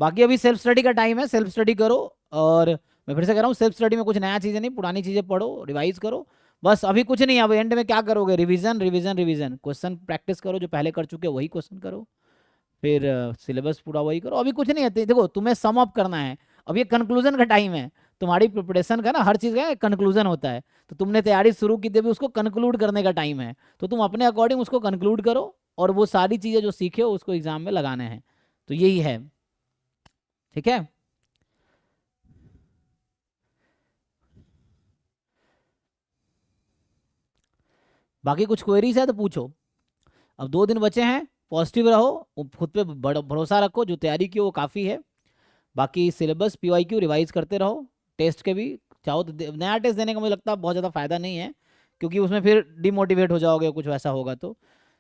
बाकी अभी self study का टाइम है, सेल्फ स्टडी करो। और मैं फिर से कह रहा हूँ, सेल्फ स्टडी में कुछ नया चीज़ें नहीं, पुरानी चीज़ें पढ़ो, रिवाइज करो। बस अभी कुछ नहीं, अब एंड में क्या करोगे, revision revision revision, question practice करो, जो पहले कर चुके हो वही क्वेश्चन करो, फिर सिलेबस पूरा वही करो। अभी कुछ नहीं है, देखो तुम्हें सम अप करना है। अब ये कंक्लूजन का टाइम है, तुम्हारी प्रिपरेशन का ना, हर चीज़ का कंक्लूजन होता है। तो तुमने तैयारी शुरू की थी, अभी उसको कंक्लूड करने का टाइम है, तो तुम अपने अकॉर्डिंग उसको कंक्लूड करो, और वो सारी चीज़ें जो सीखे हो उसको एग्जाम में लगाने हैं। तो यही है, ठीक है। बाकी कुछ क्वेरीज है तो पूछो। अब 2 दिन बचे हैं, पॉजिटिव रहो, खुद पे भरोसा रखो, जो तैयारी की वो काफ़ी है। बाकी सिलेबस PYQ रिवाइज करते रहो, टेस्ट के भी चाहो तो नया टेस्ट देने का मुझे लगता है बहुत ज़्यादा फायदा नहीं है, क्योंकि उसमें फिर डिमोटिवेट हो जाओगे, कुछ वैसा होगा तो।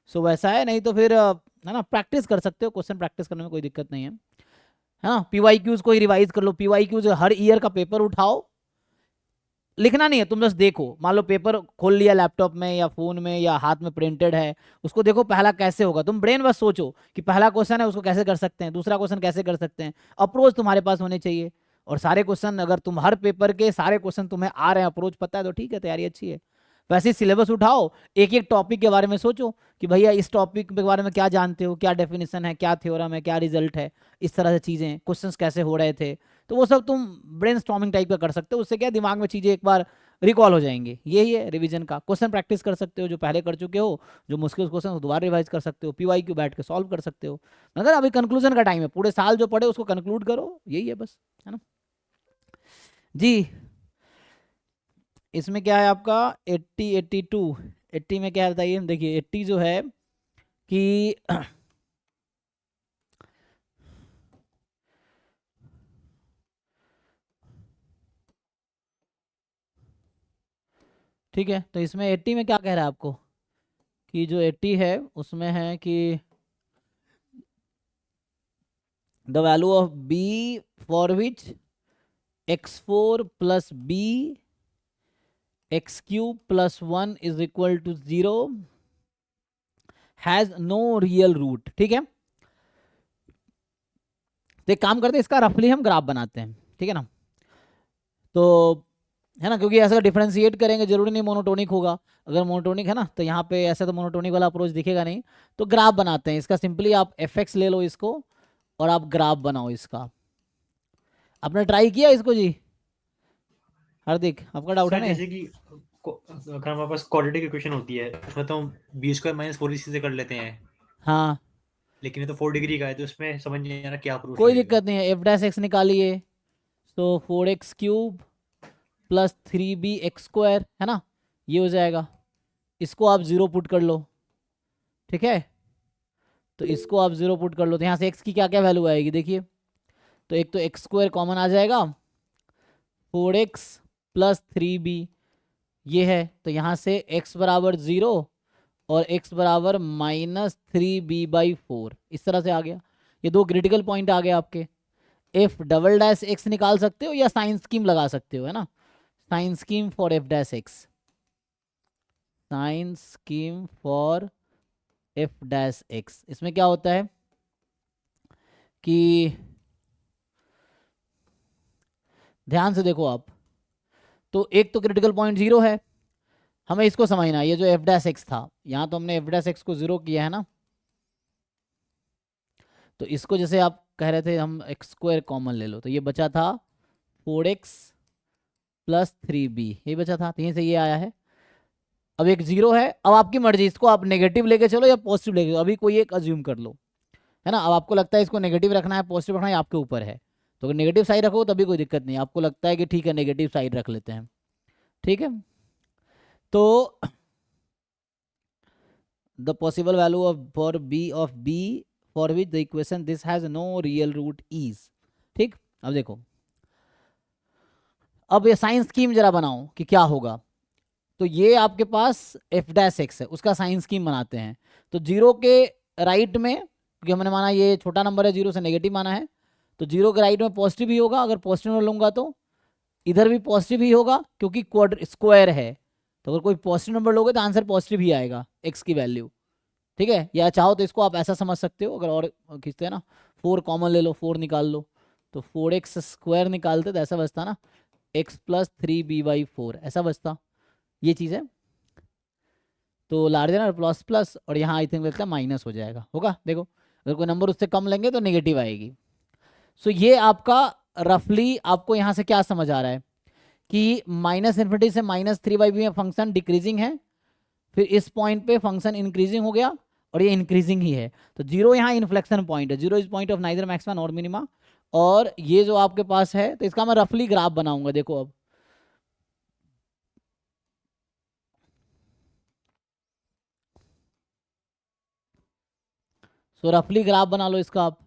सो वैसा है, नहीं तो फिर है ना, प्रैक्टिस कर सकते हो, क्वेश्चन प्रैक्टिस करने में कोई दिक्कत नहीं है। हाँ, PYQs को ही रिवाइज कर लो, PYQs हर ईयर का पेपर उठाओ, लिखना नहीं है, तुम बस देखो, मान लो पेपर खोल लिया लैपटॉप में या फोन में या हाथ में प्रिंटेड है, उसको देखो पहला कैसे होगा, तुम ब्रेन बस सोचो कि पहला क्वेश्चन है उसको कैसे कर सकते हैं, दूसरा क्वेश्चन कैसे कर सकते हैं, अप्रोच तुम्हारे पास होने चाहिए। और सारे क्वेश्चन, अगर तुम हर पेपर के सारे क्वेश्चन तुम्हें आ रहे हैं, अप्रोच पता है, तो ठीक है, तैयारी अच्छी है। वैसे ही सिलेबस उठाओ, एक एक टॉपिक के बारे में सोचो कि भैया इस टॉपिक के बारे में क्या जानते हो, क्या डेफिनेशन है, क्या थ्योरम है, क्या रिजल्ट है, इस तरह से चीज़ें, क्वेश्चंस कैसे हो रहे थे। तो वो सब तुम ब्रेन स्टॉर्मिंग टाइप का कर सकते हो, उससे क्या दिमाग में चीज़ें एक बार रिकॉल हो जाएंगी। यही है रिवीजन का, क्वेश्चन प्रैक्टिस कर सकते हो जो पहले कर चुके हो, जो मुश्किल क्वेश्चन दोबारा रिवाइज कर सकते हो, PYQ बैठ के सॉल्व कर सकते हो। मगर अभी कंक्लूजन का टाइम है, पूरे साल जो पढ़े उसको कंक्लूड करो, यही है बस, है ना जी। इसमें क्या है आपका 80 82, 80 में क्या है बताइए, देखिए 80 जो है कि ठीक है, तो इसमें 80 में क्या कह रहा है आपको, कि जो 80 है उसमें है कि the value of b for which x4 plus b x³ + 1 is equal to 0 has no real root. ठीक है, तो एक काम करते हैं, इसका रफली हम ग्राफ बनाते हैं, ठीक है ना। तो है ना, क्योंकि ऐसा डिफरेंशिएट करेंगे, जरूरी नहीं मोनोटोनिक होगा, अगर मोनोटोनिक है ना तो यहाँ पे ऐसा तो मोनोटोनिक वाला अप्रोच दिखेगा नहीं। तो ग्राफ बनाते हैं इसका, सिंपली आप fx ले लो इसको, और आप ग्राफ बनाओ इसका। आपने ट्राई किया इसको जी, हार्दिक, आपका डाउट है सर ना जैसे कि अगर हमारे पास क्वाड्रेटिक इक्वेशन होती है, उसमें तो हम b² - 4ac से कर लेते हैं, हाँ, लेकिन ये तो 4 डिग्री का है, तो उसमें समझ नहीं आ रहा क्या प्रूफ कोई लगेगा। दिक्कत नहीं है, f' निकालिए, तो 4x³ + 3bx² है ना, ये हो जाएगा। इसको आप 0 पुट कर लो, ठीक है, तो इसको आप 0 पुट कर लो, तो यहाँ से x की क्या क्या वैल्यू आएगी देखिए। तो एक तो x² कॉमन आ जाएगा, 4x + 3b ये है, तो यहाँ से x बराबर 0 और x बराबर -3b/4, इस तरह से आ गया। ये दो क्रिटिकल पॉइंट आ गए आपके। f" निकाल सकते हो या साइन स्कीम लगा सकते हो, है ना, sign scheme for f', sign scheme for f'। इसमें क्या होता है कि ध्यान से देखो आप, तो एक तो क्रिटिकल पॉइंट 0 है, हमें इसको समझना है, ये जो f' था, यहाँ तो हमने f' को 0 किया है ना, तो इसको जैसे आप कह रहे थे हम x² कॉमन ले लो, तो ये बचा था 4x + 3b, ये बचा था, तो यहीं से ये आया है। अब एक 0 है, अब आपकी मर्जी, इसको आप नेगेटिव लेके चलो या पॉजिटिव लेके चलो, अभी कोई एक अज्यूम कर लो, है ना। अब आपको लगता है इसको नेगेटिव रखना है पॉजिटिव रखना है, आपके ऊपर है। तो अगर नेगेटिव साइड रखो तभी कोई दिक्कत नहीं, आपको लगता है कि ठीक है नेगेटिव साइड रख लेते हैं, ठीक है। तो the possible value of for b for which the equation this has no real root is, ठीक। अब देखो, अब ये साइन स्कीम जरा बनाओ कि क्या होगा। तो ये आपके पास f' है, उसका साइन स्कीम बनाते हैं। तो 0 के राइट में, क्योंकि हमने माना ये छोटा नंबर है, 0 से नेगेटिव माना है, तो 0 के राइट में पॉजिटिव ही होगा, अगर पॉजिटिव नंबर लूंगा तो इधर भी पॉजिटिव ही होगा, क्योंकि क्वाड्र स्क्वायर है। तो अगर कोई पॉजिटिव नंबर लोगे तो आंसर पॉजिटिव ही आएगा, x की वैल्यू, ठीक है, या चाहो तो इसको आप ऐसा समझ सकते हो, अगर और खींचते हैं ना, 4 कॉमन ले लो, 4 निकाल लो, तो 4x² निकालते तो ऐसा बचता ना, x+3b/4 ऐसा बचता, ये चीज़ है। तो लार्जर और प्लस प्लस, और यहाँ आई थिंक लगता है माइनस हो जाएगा, होगा, देखो अगर कोई नंबर उससे कम लेंगे तो नेगेटिव आएगी। सो ये आपका रफली आपको यहाँ से क्या समझ आ रहा है कि -∞ से -3/b में फंक्शन डिक्रीजिंग है, फिर इस पॉइंट पे फंक्शन इंक्रीजिंग हो गया, और ये इंक्रीजिंग ही है, तो 0 यहाँ इन्फ्लेक्शन पॉइंट है, 0 is point of neither maxima nor minima. और ये जो आपके पास है, तो इसका मैं रफली ग्राफ बनाऊंगा, देखो अब सो रफली ग्राफ बना लो इसका आप।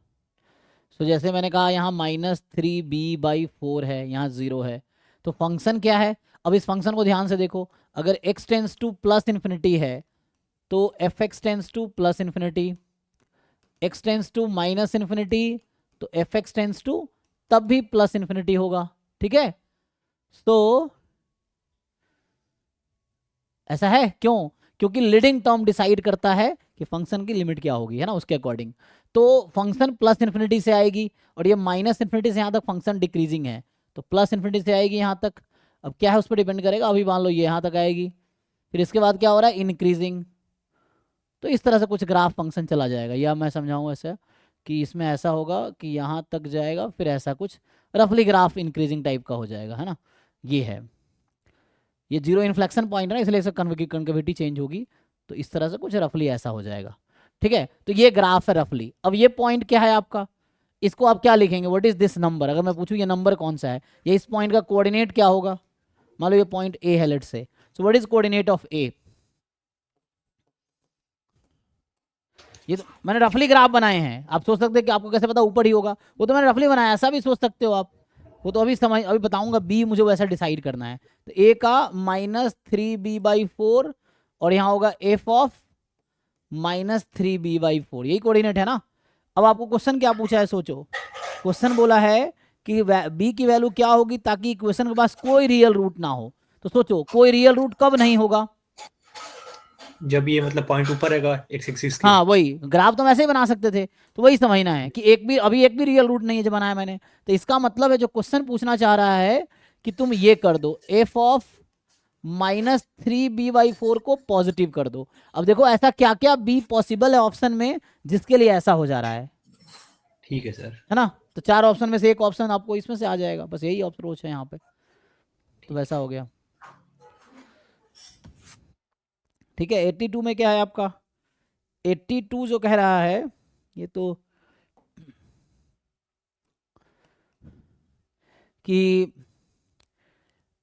सो जैसे मैंने कहा यहाँ -3b/4 है, यहाँ 0 है, तो फंक्शन क्या है, अब इस फंक्शन को ध्यान से देखो, अगर x टेंस टू +∞ है तो f(x) tends to +∞, x tends to -∞ तो f(x) टेंस टू तब भी +∞ होगा, ठीक है। तो ऐसा है क्यों, क्योंकि लीडिंग टर्म डिसाइड करता है कि फंक्शन की लिमिट क्या होगी, है ना, उसके अकॉर्डिंग। तो फंक्शन +∞ से आएगी, और ये -∞ से यहाँ तक फंक्शन डिक्रीजिंग है, तो +∞ से आएगी यहाँ तक। अब क्या है उस पर डिपेंड करेगा, अभी मान लो ये यहाँ तक आएगी, फिर इसके बाद क्या हो रहा है, इंक्रीजिंग। तो इस तरह से कुछ ग्राफ फंक्शन चला जाएगा, या मैं समझाऊँ ऐसा कि इसमें ऐसा होगा कि यहाँ तक जाएगा, फिर ऐसा कुछ रफली ग्राफ इंक्रीजिंग टाइप का हो जाएगा, है ना, ये है। ये 0 इन्फ्लेक्शन पॉइंट है ना, इसलिए कन्वेक्टिविटी चेंज होगी, तो इस तरह से कुछ रफली ऐसा हो जाएगा, ठीक है। तो ये ग्राफ है रफली। अब ये पॉइंट क्या है आपका, इसको आप क्या लिखेंगे, व्हाट इज दिस नंबर, अगर मैं पूछूं ये नंबर कौन सा है, ये इस पॉइंट का कोऑर्डिनेट क्या होगा, मान लो ये पॉइंट ए है लेट से, so what is coordinate of a. ये तो मैंने रफली ग्राफ बनाए हैं, आप सोच सकते हैं कि आपको कैसे पता ऊपर ही होगा, वो तो मैंने रफली बनाया, ऐसा भी सोच सकते हो आप, वो तो अभी बताऊंगा, बी मुझे वैसा डिसाइड करना है। तो ए का -3b/4, और यहाँ होगा एफ ऑफ -3b/4, यही कोऑर्डिनेट है ना। अब आपको क्वेश्चन क्या पूछा है, सोचो, क्वेश्चन बोला है कि बी की वैल्यू क्या होगी ताकि इक्वेशन के पास कोई रियल रूट ना हो। तो सोचो कोई रियल रूट कब नहीं होगा, जब ये मतलब पॉइंट ऊपर रहेगा एक्स एक्सिस के। हाँ वही ग्राफ तो हम ऐसे ही बना सकते थे, तो वही समझना है कि अभी एक भी रियल रूट नहीं है जो बनाया मैंने। तो इसका मतलब है जो क्वेश्चन पूछना चाह रहा है कि तुम ये कर दो, एफ ऑफ -3b/4 को पॉजिटिव कर दो। अब देखो ऐसा क्या क्या बी पॉसिबल है ऑप्शन में जिसके लिए ऐसा हो जा रहा ठीक है सर। है ना। तो 4 ऑप्शन में से एक ऑप्शन आपको इसमें से आ जाएगा, बस यही अप्रोच है यहाँ पे, तो वैसा हो गया, ठीक है। 82 में क्या है आपका, 82 जो कह रहा है, ये तो कि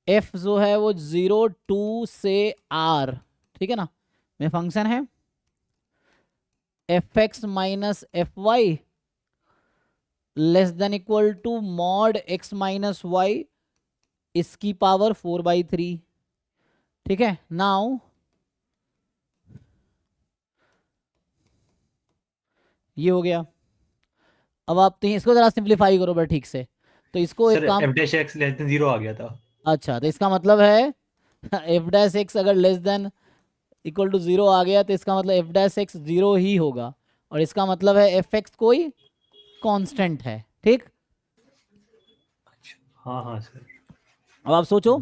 f जो है वो 0 2 से r, ठीक है ना, में फंक्शन है fx minus fy <= mod x minus y इसकी पावर 4/3, ठीक है। नाउ ये हो गया। अब आप तो इसको जरा सिंप्लीफाई करो बड़ा ठीक से, तो इसको एक सर काम, f(x) <0 आ गया था। अच्छा तो इसका मतलब है f' अगर <0 आ गया तो इसका मतलब f' 0 ही होगा, और इसका मतलब है fx कोई कांस्टेंट है, ठीक। हाँ हाँ सर। अब आप सोचो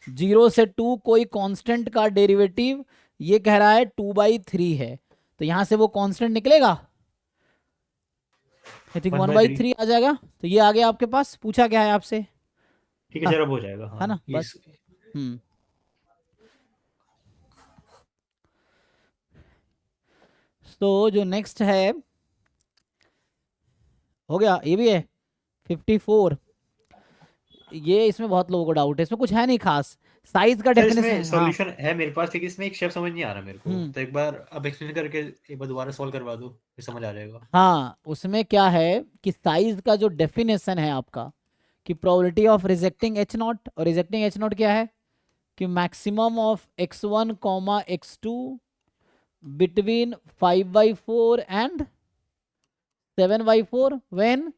0 से 2 कोई कांस्टेंट का डेरिवेटिव, ये कह रहा है 2/3 है, तो यहां से वो कांस्टेंट निकलेगा, आई थिंक 1/3। 1/3 आ जाएगा। तो ये आ गया आपके पास, पूछा क्या है आपसे, ठीक है हाँ, सर, अब हो जाएगा। है हाँ ना, ये बस। हम्म तो जो नेक्स्ट है, हो गया, ये भी है 54। ये इसमें बहुत लोगों को डाउट है, इसमें कुछ है नहीं खास, साइज का सर इसमें डेफिनेशन, हाँ। सॉल्यूशन है मेरे पास, लेकिन इसमें एक शेप समझ नहीं आ रहा मेरे को, हम्म तो एक बार अब एक्सप्लेन करके एक बार दोबारा सॉल्व करवा दो, फिर समझ आ जाएगा। हाँ उसमें क्या है कि साइज का जो डेफिनेशन है आपका, कि प्रोबेबिलिटी ऑफ रिजेक्टिंग h0, और रिजेक्टिंग h0 क्या है कि maximum of x1, x2 between 5/4 and 7/4 when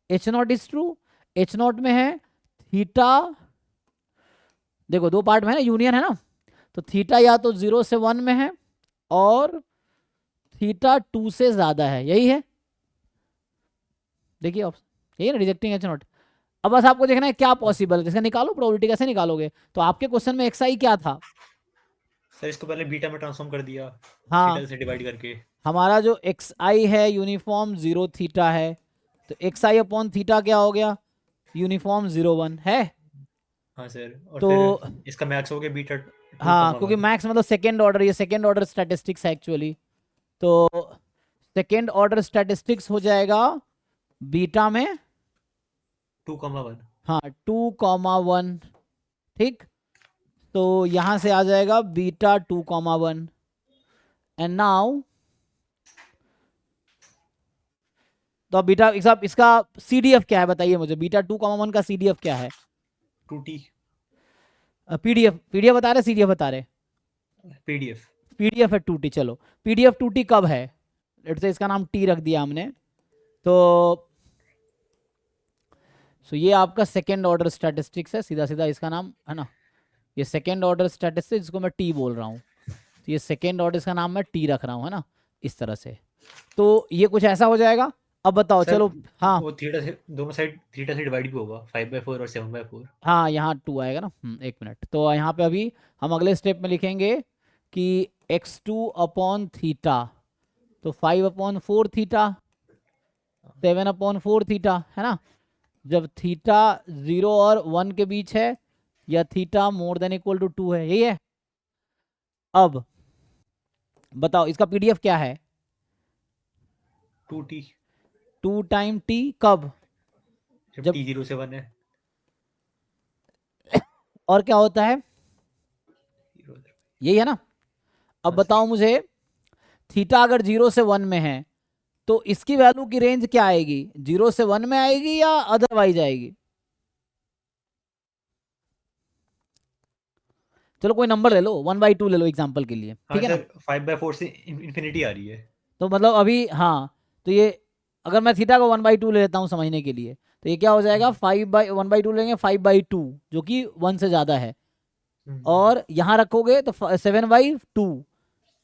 h0 is true. h0 में है थीटा, देखो दो पार्ट में है ना, यूनियन है ना, तो थीटा या तो 0 से 1 में है, और थीटा 2 से ज्यादा है, यही है, देखिए ऑप्शन यही है ना, रिजेक्टिंग एच नॉट। अब बस आपको देखना है क्या पॉसिबल है, जिसका निकालो प्रोबेबिलिटी, कैसे निकालोगे? तो आपके क्वेश्चन में एक्स आई क्या था? सर इसको पहले बीटा में ट्रांसफॉर्म कर दिया, हाँ, थीटा से डिवाइड करके। हमारा जो एक्स आई है यूनिफॉर्म 0 थीटा है, तो एक्स आई अपॉन थीटा क्या हो गया? यूनिफॉर्म 0 1 है। हाँ सर, और तो फिर इसका मैक्स हो गया बीटा टू हाँ, कमा क्योंकि वन मैक्स मतलब सेकेंड ऑर्डर, ये सेकेंड ऑर्डर स्टैटिस्टिक्स है एक्चुअली। तो सेकेंड ऑर्डर स्टैटिस्टिक्स हो जाएगा बीटा में, 2,1। हाँ 2,1, ठीक। तो यहां से आ जाएगा बीटा 2,1। एंड नाउ तो अब बीटा इसका सीडीएफ क्या है बताइए मुझे, बीटा 2,1 का सीडीएफ क्या है? 2t पीडीएफ, पीडीएफ बता रहे, सीडीएफ बता रहे? पीडीएफ। पीडीएफ है 2t, चलो पीडीएफ 2t कब है? लेट्स से इसका नाम टी रख दिया हमने। तो ये आपका सेकेंड ऑर्डर स्टैटिस्टिक्स है, सीधा सीधा इसका नाम है ना, ये सेकेंड ऑर्डर स्टैटिस्टिक्स, जिसको मैं टी बोल रहा हूँ। तो ये सेकेंड ऑर्डर, इसका नाम मैं टी रख रहा हूँ, है ना, इस तरह से। तो ये कुछ ऐसा हो जाएगा। अब बताओ सर चलो। हाँ वो थीटा से दोनों साइड थीटा से डिवाइड भी होगा, 5/4 और 7/4। हाँ, यहाँ 2 आएगा ना, एक मिनट। तो यहाँ पे अभी हम अगले स्टेप में लिखेंगे कि x2 अपॉन थीटा, तो 5/4 थीटा, 7/4 थीटा, है ना, जब थीटा 0 और 1 के बीच है, या theta more than equal to 2 है, यही है। अब बताओ इसका पीडीएफ क्या है? 2t 2 टाइम टी कब? जब जब, t 0 से 1 है। और क्या होता है, यही है ना। अब हाँ सर। बताओ मुझे, थीटा अगर 0 से 1 में है, तो इसकी वैल्यू की रेंज क्या आएगी? 0 से 1 में आएगी या अदरवाइज आएगी? चलो कोई नंबर ले लो, 1/2 ले लो एग्जांपल के लिए, हाँ ठीक है ना। सर, 5/4 से इन्फिनिटी आ रही है। तो मतलब अभी हाँ, तो ये अगर मैं थीटा को 1/2 ले लेता हूँ समझने के लिए, तो ये क्या हो जाएगा, 1/2 लेंगे, 5/2 जो कि 1 से ज़्यादा है। हम्म, और यहाँ रखोगे तो 7/2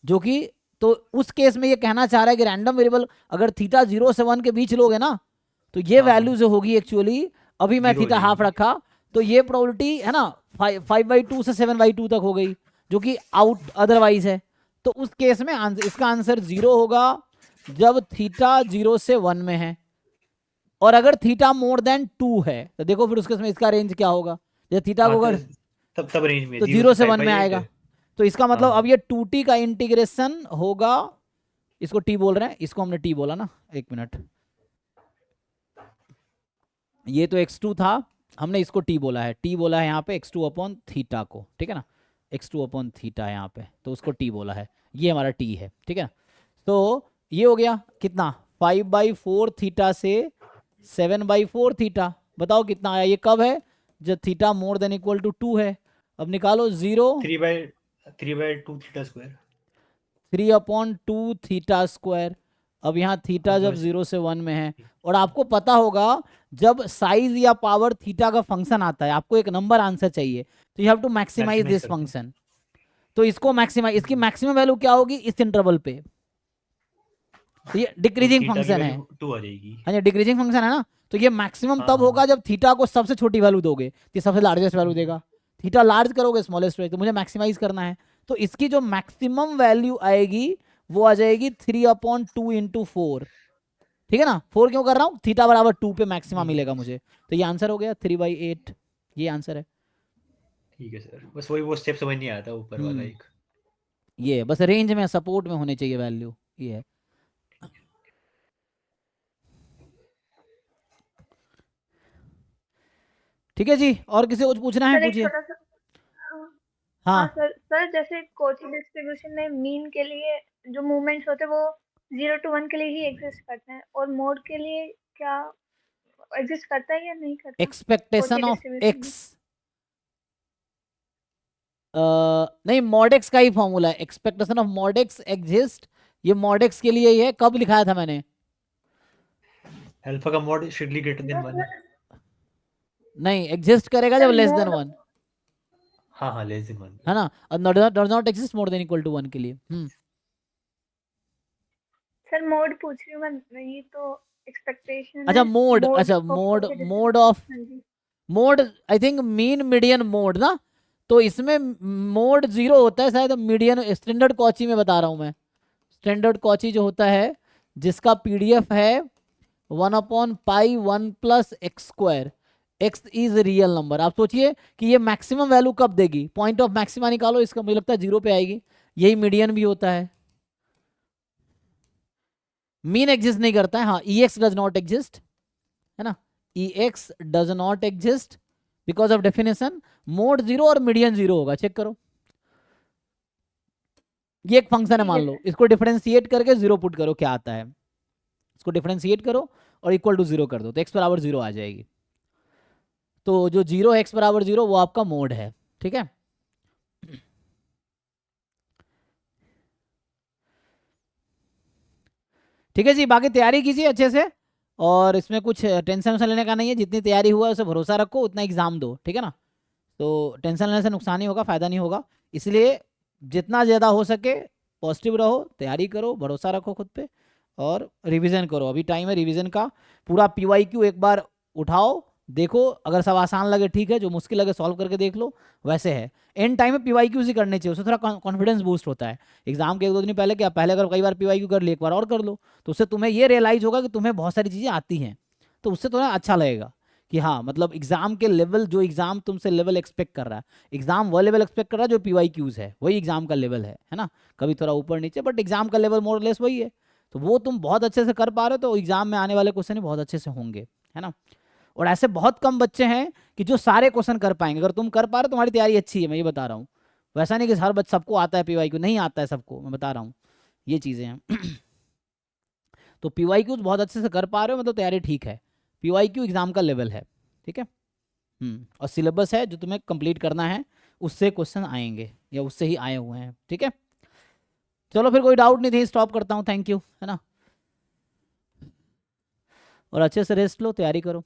जो कि, तो उस केस में ये कहना चाह रहा है कि रैंडम वेरिएबल अगर थीटा 0 से 1 के बीच लोगे ना, तो ये हाँ वैल्यू हाँ जो होगी एक्चुअली, अभी मैं 0 हो थीटा हाफ जाएगी। रखा, तो ये प्रोबेबिलिटी है ना 5/2 से 7/2 तक हो गई, जो कि आउट अदरवाइज है। तो उस केस में इसका आंसर 0 होगा जब थीटा 0 से 1 में है। और अगर थीटा मोर देन 2 है, तो देखो फिर उसके में इसका रेंज क्या होगा, जब थीटा हाँ को तो अगर, तब रेंज में तो 0 0 से से 1 में 5/8 आएगा। है। तो इसका हाँ मतलब अब हाँ ये 2t का इंटीग्रेशन होगा, इसको टी बोल रहे हैं, इसको हमने टी बोला ना, एक मिनट, ये तो x2 था, हमने इसको टी बोला है, टी बोला है यहाँ पे x2 अपॉन थीटा को, ठीक है ना, x2 अपॉन थीटा यहाँ पे, तो उसको टी बोला है, ये हमारा टी है, ठीक है। तो ये हो गया कितना, 5/4 थीटा से 7/4 थीटा, बताओ कितना आया, ये कब है, जब theta more than equal to 2 है। अब निकालो 0, 3/2 थीटा स्क्वायर। 3/2 theta square. अब यहाँ थीटा अब जब 0 से 1 में है, और आपको पता होगा जब साइज या पावर थीटा का फंक्शन आता है, आपको एक नंबर आंसर चाहिए, तो you have to maximize maximize this करते हैं। फंक्शन। तो इसको मैक्सिमाइज, इसकी मैक्सिमम वैल्यू क्या होगी इस इंटरवल पे, तो ये तो डिक्रीजिंग थीटा की फंक्शन है। वैल्यू 2 आ जाएगी। हाँ, ये डिक्रीजिंग फंक्शन है ना, तो ये मैक्सिमम हाँ तब हाँ होगा जब थीटा को सबसे छोटी वैल्यू दोगे, तो सबसे लार्जेस्ट वैल्यू देगा। थीटा लार्ज करोगे स्मॉलेस्ट वैल्यू, तो मुझे मैक्सिमाइज करना है, तो इसकी जो मैक्सिमम वैल्यू आएगी वो आ जाएगी 3/2 × 4, ठीक है ना। 4 क्यों कर रहा हूँ, थीटा बराबर 2 पे मैक्सिमम ठीक है। मिलेगा मुझे, तो ये आंसर हो गया 3/8, ये आंसर है। ठीक है सर, बस वही वो स्टेप समझ नहीं आया था ऊपर वाला हम्म, एक। ये बस रेंज में सपोर्ट में होने चाहिए वैल्यू, ये है। ठीक है जी, और किसी को कुछ पूछना है सर एक पूछिए। छोटा सा हाँ हाँ हाँ, सर सर जैसे कोची डिस्ट्रीब्यूशन में मीन के लिए जो मूवमेंट्स होते हैं वो 0 to 1 के लिए ही एग्जिस्ट करते हैं और मोड के लिए क्या एग्जिस्ट करता है या नहीं करता कोची एक्सपेक्टेशन ऑफ डिस्ट्रीब्यूशन में। एक्स, नहीं मॉड एक्स का ही फॉर्मूला है, expectation of mod x exist, ये मॉड एक्स के लिए ही है, कब लिखाया था मैंने? अल्फा का मॉड शुडली ग्रेटर देन 1। नहीं, एग्जिस्ट करेगा जब सर लेस देन मोड 1, हाँ हाँ लेस देन 1 है पे। ना, और does not exist more than equal to 1 के लिए। सर मोड पूछ रही हूँ मैं, ये तो एक्सपेक्टेशन अच्छा है मोड, मोड अच्छा of mode, coefficient mode of, distribution. हाँ जी। Mode I think mean median mode ना, तो इसमें मोड 0 होता है शायद, मीडियन स्टैंडर्ड कॉची में बता रहा हूँ मैं, स्टैंडर्ड कॉची जो होता है जिसका पीडीएफ है 1/π1 + x², x is real number. आप सोचिए कि ये मैक्सिमम वैल्यू कब देगी, पॉइंट ऑफ मैक्सिमा निकालो, इसका मुझे लगता है 0 पे आएगी। यही मीडियन भी होता है। मीन एग्जिस्ट नहीं करता है, हाँ e x does not exist, है ना, e x does not exist because of definition. Mode 0 और मीडियन 0 होगा, चेक करो। ये एक फंक्शन है, ठीक मान है लो, सर। इसको डिफरेंशिएट करके 0 पुट करो, क्या आता है, इसको डिफरेंशिएट करो और इक्वल टू 0 कर दो तो x बराबर 0 आ जाएगी। तो जो 0 x बराबर 0 वो आपका मोड है, ठीक है। ठीक है जी, बाकी तैयारी कीजिए अच्छे से, और इसमें कुछ टेंशन वेंशन लेने का नहीं है, जितनी तैयारी हुआ है उसे भरोसा रखो, उतना एग्जाम दो, ठीक है ना। तो टेंशन लेने से नुकसान ही होगा, फायदा नहीं होगा। इसलिए जितना ज़्यादा हो सके पॉजिटिव रहो, तैयारी करो, भरोसा रखो खुद पे, और रिवीजन करो, अभी टाइम है रिवीजन का। पूरा पीवाईक्यू एक बार उठाओ, देखो, अगर सब आसान लगे ठीक है, जो मुश्किल लगे सॉल्व करके देख लो, वैसे है। एंड टाइम में पीवाईक्यू ही करने चाहिए, उससे थोड़ा कॉन्फिडेंस बूस्ट होता है। एग्जाम के 1-2 दिन पहले क्या, पहले अगर कई बार पीवाईक्यू कर ली, एक बार और कर लो, तो उससे तुम्हें ये रियलाइज होगा कि तुम्हें बहुत सारी चीज़ें आती हैं, तो उससे थोड़ा अच्छा लगेगा कि हाँ, मतलब एग्जाम के लेवल, जो एग्जाम तुमसे लेवल एक्सपेक्ट कर रहा है, एग्जाम वो लेवल एक्सपेक्ट कर रहा है जो पीवाईक्यूज है, वही एग्जाम का लेवल है ना। कभी थोड़ा ऊपर नीचे, बट एग्जाम का लेवल मोर लेस वही है। तो वो तुम बहुत अच्छे से कर पा रहे हो, तो एग्जाम में आने वाले क्वेश्चन बहुत अच्छे से होंगे, है ना। और ऐसे बहुत कम बच्चे हैं कि जो सारे क्वेश्चन कर पाएंगे। अगर तुम कर पा रहे हो, तुम्हारी तैयारी अच्छी है, मैं ये बता रहा हूँ। वैसा नहीं कि हर बच्चे, सबको आता है पीवाईक्यू, नहीं आता है सबको, मैं बता रहा हूँ, ये चीज़ें हैं। तो पीवाईक्यूज बहुत अच्छे से कर पा रहे हो, मतलब तैयारी ठीक है। पीवाईक्यू एग्जाम का लेवल है, ठीक है। और सिलेबस है जो तुम्हें कंप्लीट करना है, उससे क्वेश्चन आएंगे या उससे ही आए हुए हैं, ठीक है। चलो फिर, कोई डाउट नहीं थी, स्टॉप करता हूँ, थैंक यू, है ना। और अच्छे से रेस्ट लो, तैयारी करो।